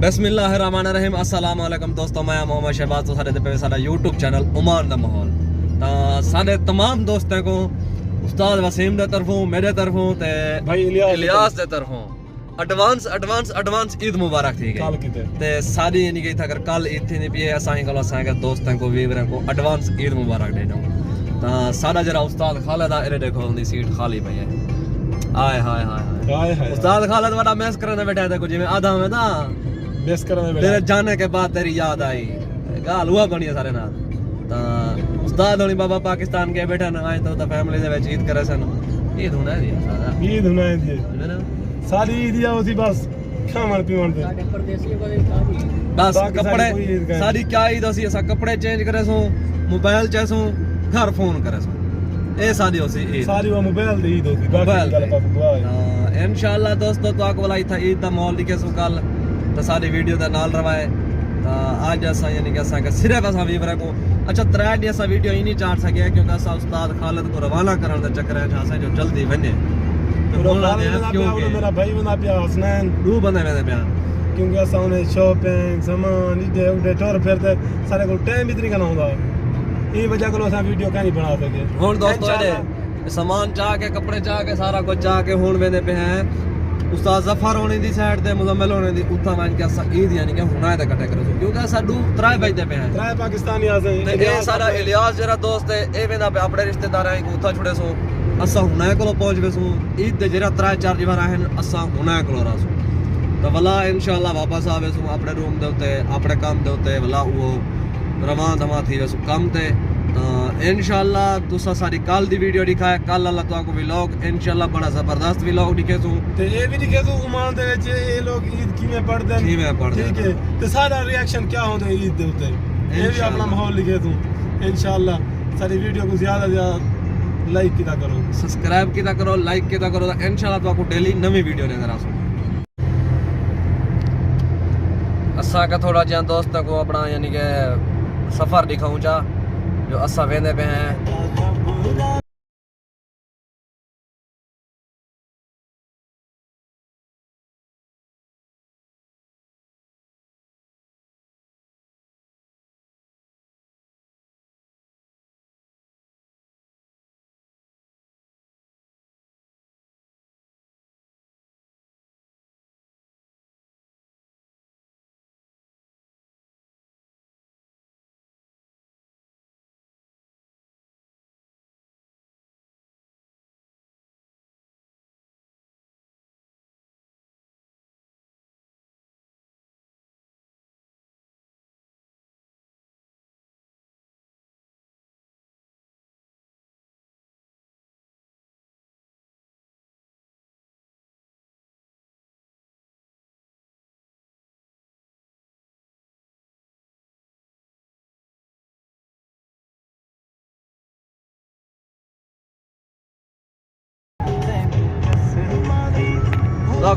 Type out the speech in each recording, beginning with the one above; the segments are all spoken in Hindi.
बिस्मिल्लाहिर्रहमानिर्रहीम अस्सलाम वालेकुम दोस्तों, मैं मोहम्मद शहबाज तो सारे पे सारा यूट्यूब चैनल उमान दा माहौल ता सारे तमाम दोस्तों को उस्ताद वसीम दे तरफों मेरे तरफों ते भाई इलियास दे तरफों एडवांस ईद मुबारक थी गई ते सारी यानी कि अगर कल ईद थी नहीं पी असाई को असांगे दोस्तों को वीवरों को एडवांस ईद मुबारक देना ता सारा जरा उस्ताद खालिद आ इरे देखो उनकी सीट खाली पई है। हाय हाय हाय हाय उस्ताद खालिद बड़ा मैस करने बैठा था कुछ में आधा में ना मैस करने बैठा तेरे जाने के बाद तेरी याद आई गाल हुआ बनी सारे नाल ता उस्ताद होनी बाबा पाकिस्तान के बैठा ना आए तो फैमिली दे विच ईद करे सन ईद होना है सारा ईद होना है सारी ईद या उसी बस खावन पीवन दे परदेसी को बस कपड़े सारी क्या ईद उसी ऐसा कपड़े चेंज करे सो मोबाइल चेसो घर फोन करे सो ए सारी होसी ईद सारी वो मोबाइल दी ईद होती मोबाइल हां इंशाल्लाह दोस्तों तो आको वाला था ईद दा माहौल दिखे सो कल तो सारी वीडियो दा नाल रवाए तो आज असा यानी कि असा के सिर्फ असा वीवर को अच्छा त्रै डी असा वीडियो ही नहीं चाट सके क्योंकि असा उस्ताद खालिद को रवाना करन दा चक्कर है असा जो जल्दी वने तो बोलना है क्योंकि मेरा भाई बंदा पिया हसनैन दो बंदे मेरे पिया क्योंकि असा ने शॉपिंग सामान इधे उधे टोर फिरते सारे को टाइम इतनी का ना होता ये वजह को असा वीडियो क्या नहीं बना सके हुन दोस्तों एडे सामान चाह के कपड़े चाह के सारा कुछ चाह के हुन वेंदे पे हैं उस्ताद जफर होने दी साइड ते मुजम्मिल होने दी उठा मान के असा ईद यानी कि हुना ते इकट्ठे करो क्योंकि असा दो त्रै बजते पे हैं त्रै पाकिस्तानी आ से ते ए सारा इलियास जरा दोस्त है ए वेंदा पे अपने रिश्तेदार हैं को उठा छुड़े सो असा हुना को पहुंच वे सो ईद ते जरा त्रै चार दीवार हैं असा हुना को रासो तो वला इंशाल्लाह वापस आवे सो अपने रूम दे उते अपने काम दे उते वला वो रवान दमा थी वे सो काम ते इंशाल्लाह तुसा सारी कल दी वीडियो दिखाए कल अल्लाह तो आपको व्लॉग इंशाल्लाह बड़ा जबरदस्त व्लॉग दिखे सो ते ए भी दिखे सो उमान दे विच ए लोग ईद किवें पढ़दे ठीक है ते सारा रिएक्शन क्या होंदे ईद दे उते ए भी अपना माहौल लिखे सो इंशाल्लाह सारी वीडियो को ज्यादा से ज्यादा लाइक किया करो सब्सक्राइब किया करो लाइक किया करो तो इंशाल्लाह तो आपको डेली नई वीडियो नजर आसो असा का थोड़ा जिया दोस्तों को अपना यानी कि सफर दिखाऊं जा जो असा वेंदे पे हैं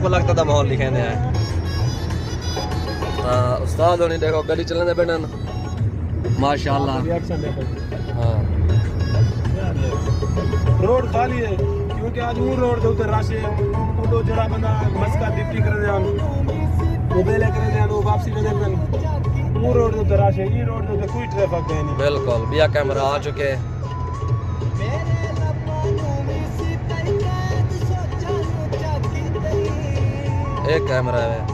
को लगता था माहौल लिखे हैं उस्ताद होनी देखो गली चलने दे बैठन माशाल्लाह हां रोड खाली है क्योंकि आज वो रोड दे उते रश है वो जड़ा बंदा मस्का डिप्टी कर दे वो बेले कर दे वो वापसी दे पे वो रोड दे उते रश है ये रोड दे कोई ट्रैफिक नहीं बिल्कुल बिया कैमरा आ चुके एक कैमरा है